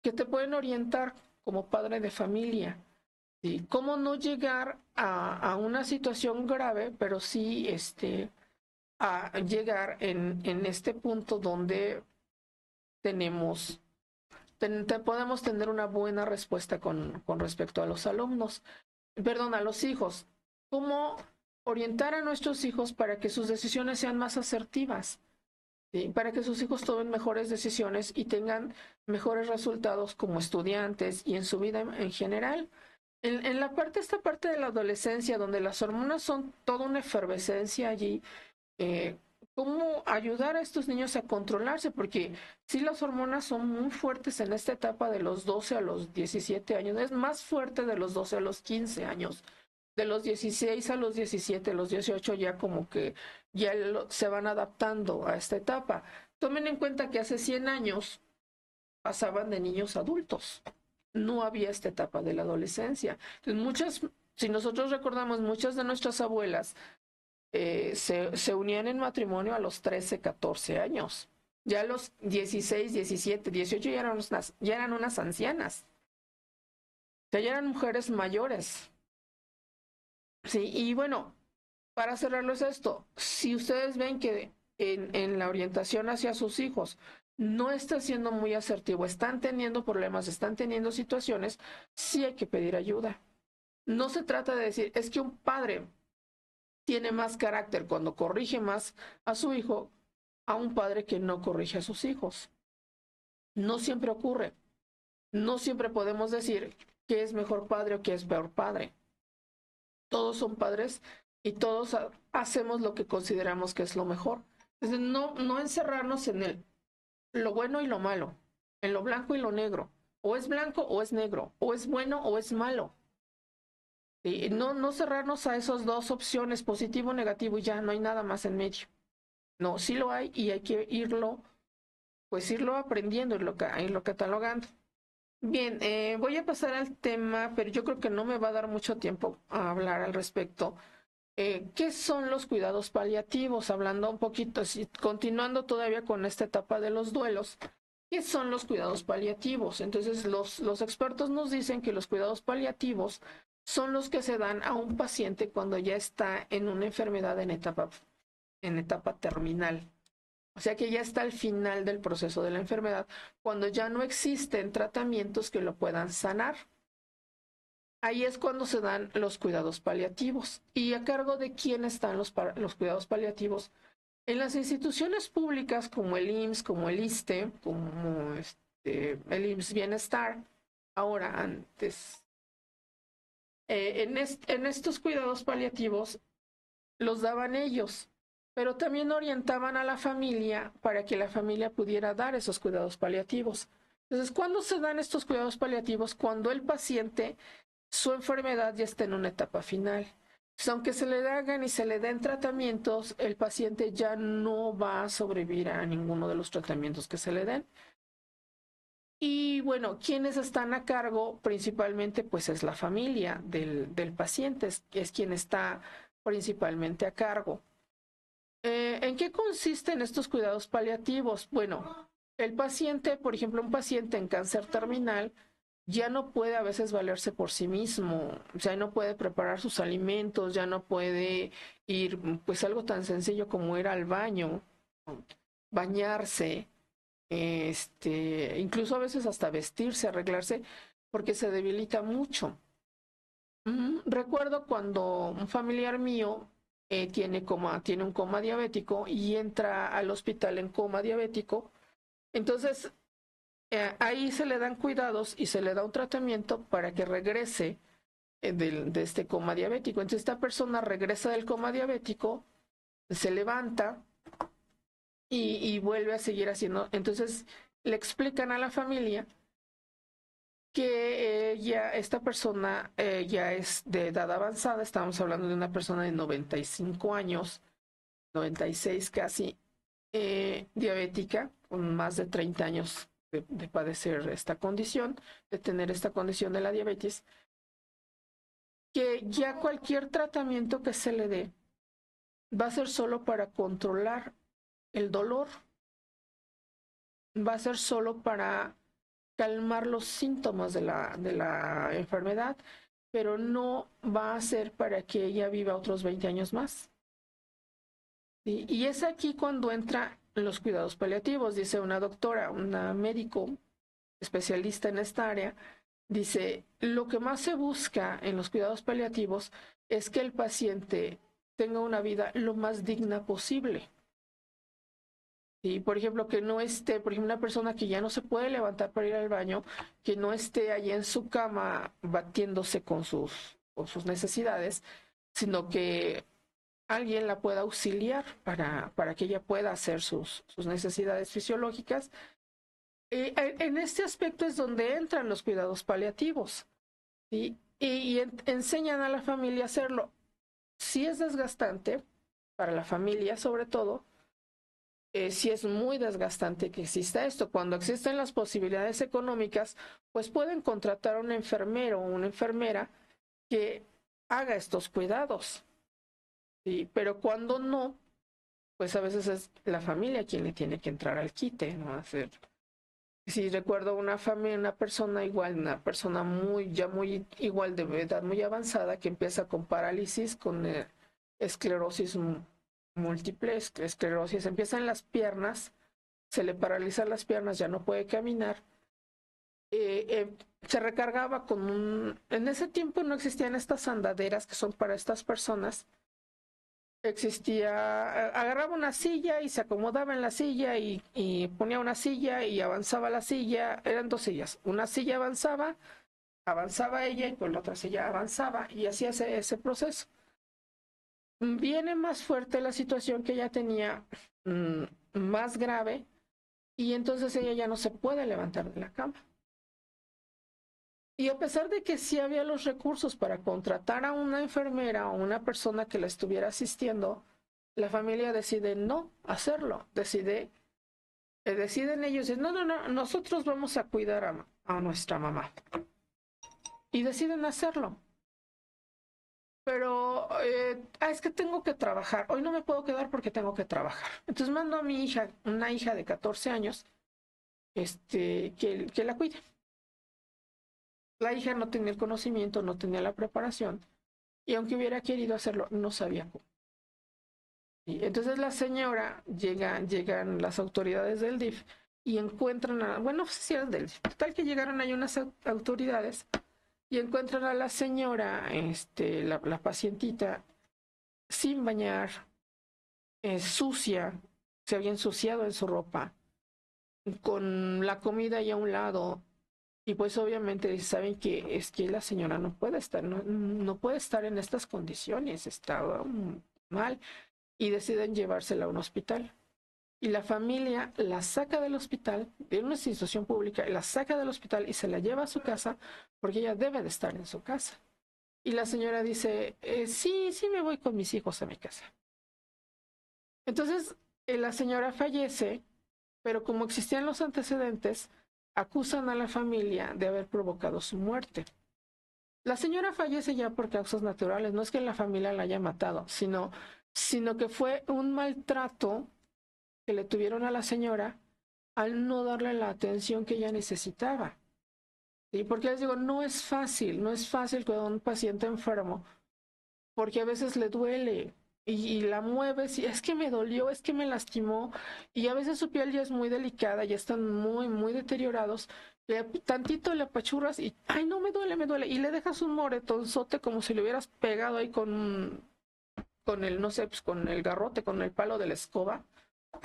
que te pueden orientar como padre de familia. ¿Sí? Cómo no llegar a una situación grave, pero sí a llegar en este punto donde podemos tener una buena respuesta con respecto a los alumnos, perdón, a los hijos. ¿Cómo orientar a nuestros hijos para que sus decisiones sean más asertivas? ¿Sí? Para que sus hijos tomen mejores decisiones y tengan mejores resultados como estudiantes y en su vida en general. En esta parte de la adolescencia, donde las hormonas son toda una efervescencia allí, cómo ayudar a estos niños a controlarse, porque sí, las hormonas son muy fuertes en esta etapa de los 12 a los 17 años, es más fuerte de los 12 a los 15 años, de los 16 a los 17, los 18 ya como que ya se van adaptando a esta etapa. Tomen en cuenta que hace 100 años pasaban de niños a adultos, no había esta etapa de la adolescencia. Entonces si nosotros recordamos, muchas de nuestras abuelas se unían en matrimonio a los 13, 14 años. Ya a los 16, 17, 18 ya eran unas ancianas. O sea, ya eran mujeres mayores. Sí, y bueno, para cerrarlo es esto. Si ustedes ven que en la orientación hacia sus hijos no está siendo muy asertivo, están teniendo problemas, están teniendo situaciones, sí hay que pedir ayuda. No se trata de decir, es que un padre tiene más carácter cuando corrige más a su hijo a un padre que no corrige a sus hijos. No siempre ocurre. No siempre podemos decir que es mejor padre o que es peor padre. Todos son padres y todos hacemos lo que consideramos que es lo mejor. Entonces, no encerrarnos en lo bueno y lo malo, en lo blanco y lo negro. O es blanco o es negro, o es bueno o es malo. Y no cerrarnos a esas dos opciones, positivo o negativo, y ya no hay nada más en medio. No, sí lo hay y hay que irlo aprendiendo, irlo catalogando. Bien, voy a pasar al tema, pero yo creo que no me va a dar mucho tiempo a hablar al respecto. ¿Qué son los cuidados paliativos? Hablando un poquito, continuando todavía con esta etapa de los duelos, ¿qué son los cuidados paliativos? Entonces, los expertos nos dicen que los cuidados paliativos son los que se dan a un paciente cuando ya está en una enfermedad en etapa terminal. O sea que ya está al final del proceso de la enfermedad, cuando ya no existen tratamientos que lo puedan sanar. Ahí es cuando se dan los cuidados paliativos. ¿Y a cargo de quién están los cuidados paliativos? En las instituciones públicas como el IMSS, como el ISSSTE, como el IMSS Bienestar, ahora antes. En estos cuidados paliativos los daban ellos, pero también orientaban a la familia para que la familia pudiera dar esos cuidados paliativos. Entonces, ¿cuándo se dan estos cuidados paliativos? Cuando el paciente, su enfermedad ya está en una etapa final. Entonces, aunque se le hagan y se le den tratamientos, el paciente ya no va a sobrevivir a ninguno de los tratamientos que se le den. Y bueno, quienes están a cargo principalmente, pues es la familia del paciente, es quien está principalmente a cargo. ¿En qué consisten estos cuidados paliativos? Bueno, el paciente, por ejemplo, un paciente en cáncer terminal, ya no puede a veces valerse por sí mismo, ya no puede preparar sus alimentos, ya no puede ir, pues algo tan sencillo como ir al baño, bañarse, incluso a veces hasta vestirse, arreglarse, porque se debilita mucho. Recuerdo cuando un familiar mío tiene un coma diabético y entra al hospital en coma diabético, entonces ahí se le dan cuidados y se le da un tratamiento para que regrese de este coma diabético. Entonces esta persona regresa del coma diabético, se levanta y vuelve a seguir haciendo. Entonces le explican a la familia que ya esta persona ya es de edad avanzada, estamos hablando de una persona de 95 años, 96 casi, diabética, con más de 30 años de padecer esta condición, de tener esta condición de la diabetes, que ya cualquier tratamiento que se le dé va a ser solo para controlar el dolor, va a ser solo para calmar los síntomas de la enfermedad, pero no va a ser para que ella viva otros 20 años más. ¿Sí? Y es aquí cuando entra los cuidados paliativos, dice una doctora, una médico especialista en esta área, dice, lo que más se busca en los cuidados paliativos es que el paciente tenga una vida lo más digna posible. Y, por ejemplo, que no esté, por ejemplo, una persona que ya no se puede levantar para ir al baño, que no esté allí en su cama batiéndose con sus necesidades, sino que alguien la pueda auxiliar para que ella pueda hacer sus necesidades fisiológicas. En este aspecto es donde entran los cuidados paliativos, ¿sí? Y enseñan a la familia a hacerlo. Sí es desgastante, para la familia sobre todo, sí es muy desgastante que exista esto. Cuando existen las posibilidades económicas, pues pueden contratar a un enfermero o una enfermera que haga estos cuidados. ¿Sí? Pero cuando no, pues a veces es la familia quien le tiene que entrar al quite, ¿no? Hacer. Si recuerdo una familia, una persona igual, una persona muy igual de edad muy avanzada que empieza con parálisis, con esclerosis múltiple, esclerosis, empieza en las piernas, se le paralizan las piernas, ya no puede caminar. Se recargaba con en ese tiempo no existían estas andaderas que son para estas personas. Agarraba una silla y se acomodaba en la silla y ponía una silla y avanzaba la silla, eran dos sillas, una silla avanzaba ella y con la otra silla avanzaba y hacía ese proceso. Viene más fuerte la situación que ella tenía, más grave, y entonces ella ya no se puede levantar de la cama. Y a pesar de que sí había los recursos para contratar a una enfermera o una persona que la estuviera asistiendo, la familia decide no hacerlo. Deciden ellos, no, nosotros vamos a cuidar a nuestra mamá. Y deciden hacerlo. Pero es que tengo que trabajar. Hoy no me puedo quedar porque tengo que trabajar. Entonces mando a mi hija, una hija de 14 años, que la cuide. La hija no tenía el conocimiento, no tenía la preparación, y aunque hubiera querido hacerlo, no sabía cómo. Y entonces la señora, llegan las autoridades del DIF y encuentran bueno, no sé si eran del DIF, total que llegaron ahí unas autoridades y encuentran a la señora, la pacientita, sin bañar, sucia, se había ensuciado en su ropa, con la comida ahí a un lado. Y pues obviamente saben que es que la señora no puede estar, no puede estar en estas condiciones, está mal, y deciden llevársela a un hospital. Y la familia la saca del hospital, de una institución pública, la saca del hospital y se la lleva a su casa porque ella debe de estar en su casa. Y la señora dice, sí me voy con mis hijos a mi casa. Entonces, la señora fallece, pero como existían los antecedentes, acusan a la familia de haber provocado su muerte. La señora fallece ya por causas naturales, no es que la familia la haya matado, sino que fue un maltrato que le tuvieron a la señora al no darle la atención que ella necesitaba. ¿sí? Porque les digo, no es fácil, no es fácil cuidar a un paciente enfermo, porque a veces le duele y la mueves y es que me dolió, es que me lastimó, y a veces su piel ya es muy delicada, ya están muy, muy deteriorados. Tantito le apachurras y, ay, no, me duele, y le dejas un moretonzote como si le hubieras pegado ahí con el, no sé, pues con el garrote, con el palo de la escoba,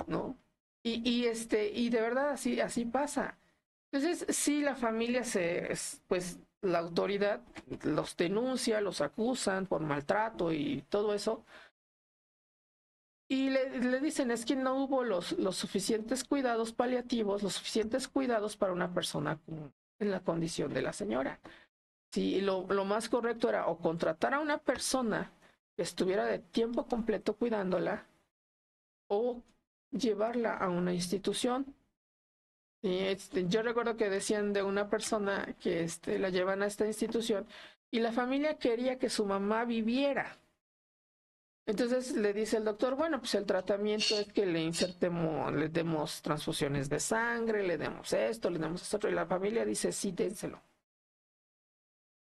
¿no? Y de verdad así pasa. Entonces, sí, la familia pues la autoridad los denuncia, los acusan por maltrato y todo eso. Y le dicen, es que no hubo los suficientes cuidados paliativos, los suficientes cuidados para una persona en la condición de la señora. Sí, lo más correcto era o contratar a una persona que estuviera de tiempo completo cuidándola o llevarla a una institución. Y yo recuerdo que decían de una persona que la llevan a esta institución y la familia quería que su mamá viviera. Entonces le dice el doctor, bueno, pues el tratamiento es que le demos transfusiones de sangre, le demos esto, le demos esto, y la familia dice, sí, dénselo.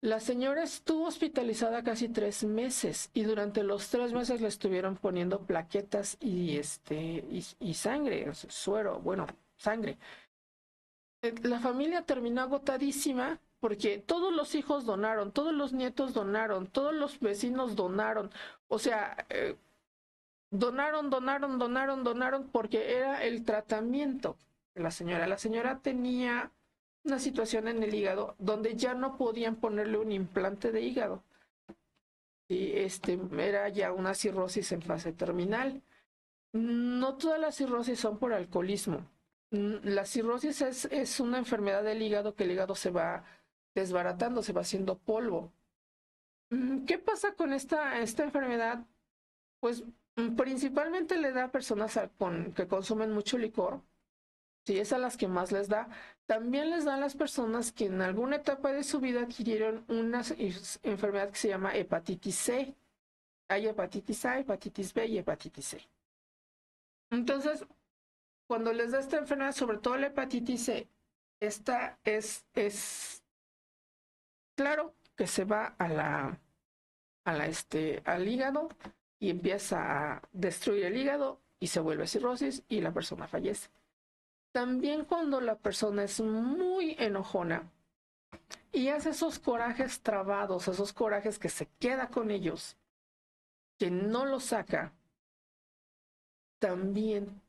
La señora estuvo hospitalizada casi 3 meses y durante los 3 meses le estuvieron poniendo plaquetas y sangre, suero, bueno, sangre. La familia terminó agotadísima porque todos los hijos donaron, todos los nietos donaron, todos los vecinos donaron. O sea, donaron porque era el tratamiento de la señora. La señora tenía una situación en el hígado donde ya no podían ponerle un implante de hígado. Y era ya una cirrosis en fase terminal. No todas las cirrosis son por alcoholismo. La cirrosis es una enfermedad del hígado que el hígado se va desbaratando, se va haciendo polvo. ¿Qué pasa con esta enfermedad? Pues principalmente le da a personas que consumen mucho licor. Sí, es a las que más les da. También les da a las personas que en alguna etapa de su vida adquirieron una enfermedad que se llama hepatitis C. Hay hepatitis A, hepatitis B y hepatitis C. Entonces, cuando les da esta enfermedad, sobre todo la hepatitis C, esta es claro que se va al hígado y empieza a destruir el hígado y se vuelve cirrosis y la persona fallece. También cuando la persona es muy enojona y hace esos corajes trabados, esos corajes que se queda con ellos, que no los saca, también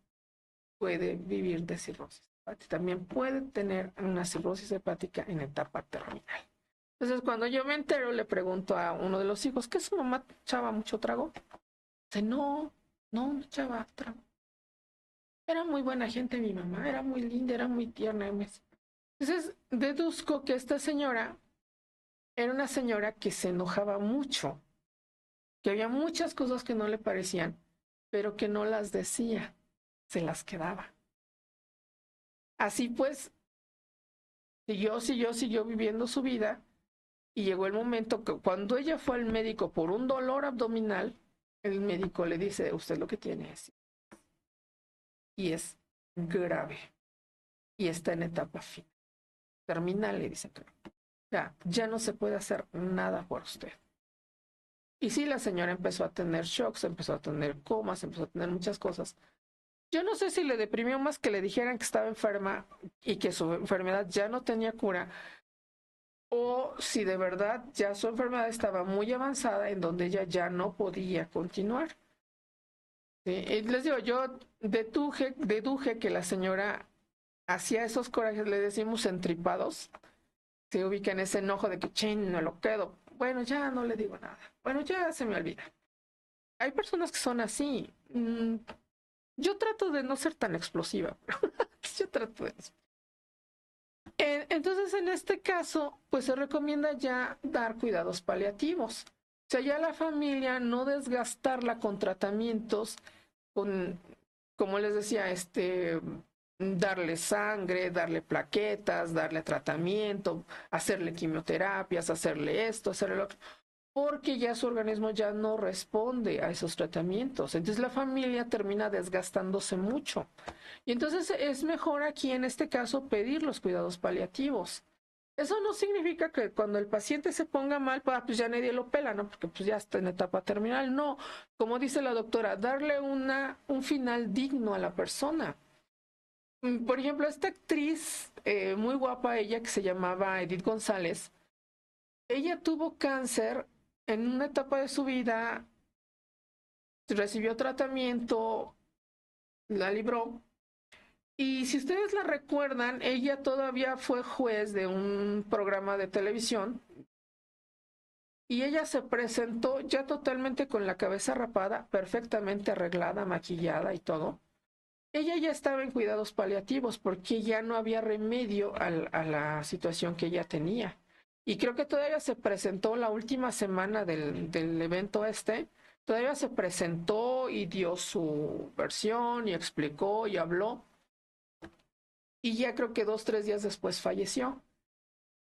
puede vivir de cirrosis. También puede tener una cirrosis hepática en etapa terminal. Entonces, cuando yo me entero, le pregunto a uno de los hijos, ¿qué su mamá echaba mucho trago? Dice, no echaba trago. Era muy buena gente mi mamá, era muy linda, era muy tierna. Entonces, deduzco que esta señora era una señora que se enojaba mucho, que había muchas cosas que no le parecían, pero que no las decía, se las quedaba. Así pues, siguió viviendo su vida y llegó el momento que cuando ella fue al médico por un dolor abdominal, el médico le dice, usted lo que tiene es, y es grave, y está en etapa final. Terminal, le dice, ya no se puede hacer nada por usted. Y sí, la señora empezó a tener shocks, empezó a tener comas, empezó a tener muchas cosas. Yo no sé si le deprimió más que le dijeran que estaba enferma y que su enfermedad ya no tenía cura, o si de verdad ya su enfermedad estaba muy avanzada en donde ella ya no podía continuar. ¿Sí? Y les digo, yo deduje que la señora hacía esos corajes, le decimos entripados, se ubica en ese enojo de que, chin, no lo quedo. Bueno, ya no le digo nada. Bueno, ya se me olvida. Hay personas que son así. Yo trato de no ser tan explosiva. Yo trato de eso. Entonces, en este caso, pues se recomienda ya dar cuidados paliativos. O sea, ya la familia no desgastarla con tratamientos, como les decía, darle sangre, darle plaquetas, darle tratamiento, hacerle quimioterapias, hacerle esto, hacerle lo otro, porque ya su organismo ya no responde a esos tratamientos. Entonces la familia termina desgastándose mucho. Y entonces es mejor aquí, en este caso, pedir los cuidados paliativos. Eso no significa que cuando el paciente se ponga mal, pues ya nadie lo pela, ¿no? Porque pues ya está en etapa terminal. No, como dice la doctora, darle un final digno a la persona. Por ejemplo, esta actriz muy guapa, ella que se llamaba Edith González, ella tuvo cáncer en una etapa de su vida, recibió tratamiento, la libró. Y si ustedes la recuerdan, ella todavía fue juez de un programa de televisión y ella se presentó ya totalmente con la cabeza rapada, perfectamente arreglada, maquillada y todo. Ella ya estaba en cuidados paliativos porque ya no había remedio a la situación que ella tenía. Y creo que todavía se presentó la última semana del evento todavía se presentó y dio su versión y explicó y habló. Y ya creo que 2, 3 días después falleció.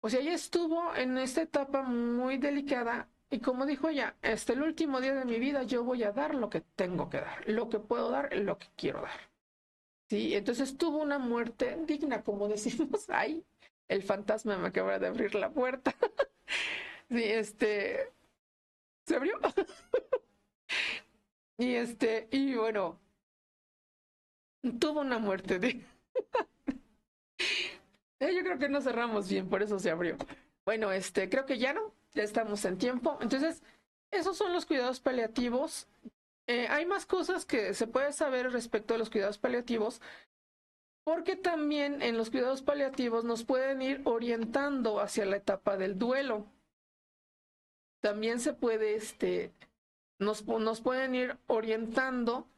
O sea, ella estuvo en esta etapa muy delicada y como dijo ella, el último día de mi vida yo voy a dar lo que tengo que dar, lo que puedo dar, lo que quiero dar. Sí, entonces tuvo una muerte digna, como decimos. Ay, el fantasma me acaba de abrir la puerta. Sí, se abrió. Y bueno, tuvo una muerte digna. Yo creo que no cerramos bien, por eso se abrió. Bueno, creo que ya no, ya estamos en tiempo. Entonces, esos son los cuidados paliativos. Hay más cosas que se puede saber respecto a los cuidados paliativos, porque también en los cuidados paliativos nos pueden ir orientando hacia la etapa del duelo. También se puede, nos pueden ir orientando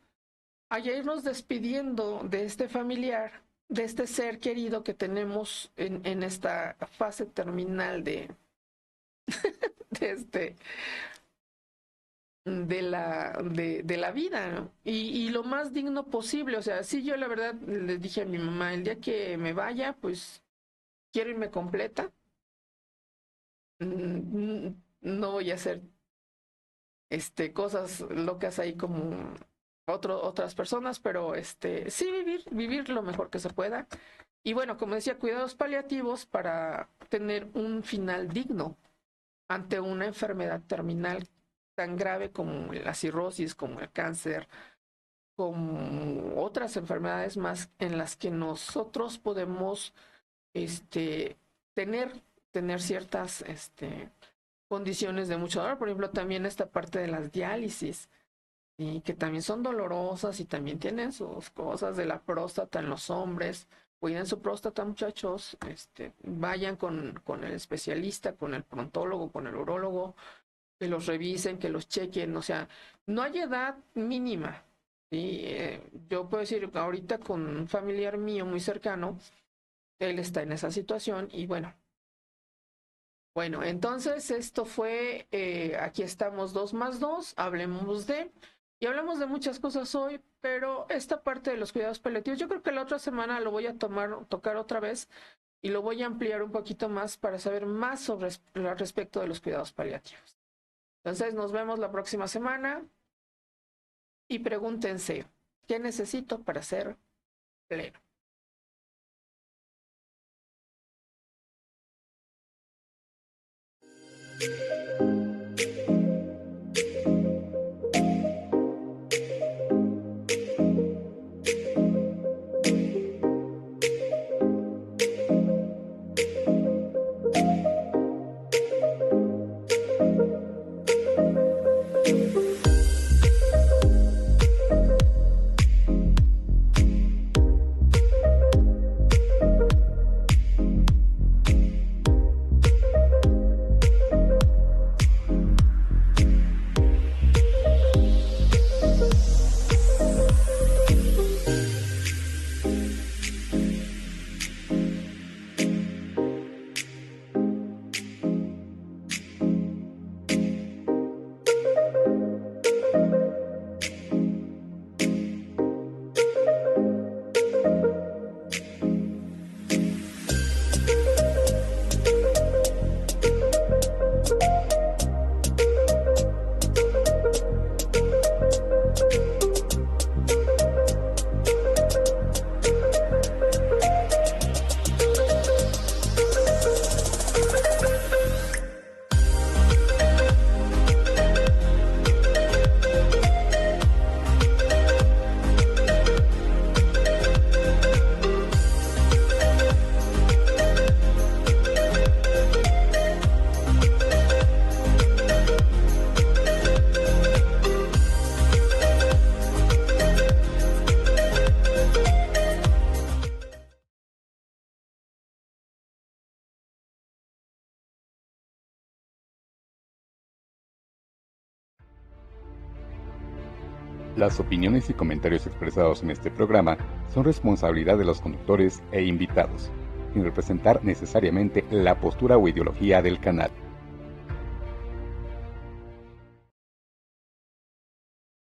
a irnos despidiendo de este familiar, de este ser querido que tenemos en esta fase terminal de la vida, ¿no? Y lo más digno posible. O sea, sí, yo la verdad le dije a mi mamá, el día que me vaya, pues quiero irme completa. No voy a hacer cosas locas ahí como otras personas, pero sí vivir lo mejor que se pueda. Y bueno, como decía, cuidados paliativos para tener un final digno ante una enfermedad terminal tan grave como la cirrosis, como el cáncer, como otras enfermedades más en las que nosotros podemos tener ciertas condiciones de mucho dolor. Por ejemplo, también esta parte de las diálisis, y que también son dolorosas y también tienen sus cosas de la próstata en los hombres. Cuiden su próstata, muchachos, vayan con el especialista, con el prontólogo, con el urólogo, que los revisen, que los chequen. O sea, no hay edad mínima. ¿Sí? Yo puedo decir, ahorita con un familiar mío muy cercano, él está en esa situación y bueno, entonces esto fue, aquí estamos 2+2, hablemos y hablamos de muchas cosas hoy, pero esta parte de los cuidados paliativos, yo creo que la otra semana lo voy a tocar otra vez y lo voy a ampliar un poquito más para saber más sobre respecto de los cuidados paliativos. Entonces nos vemos la próxima semana y pregúntense, ¿qué necesito para ser pleno? Las opiniones y comentarios expresados en este programa son responsabilidad de los conductores e invitados, sin representar necesariamente la postura o ideología del canal.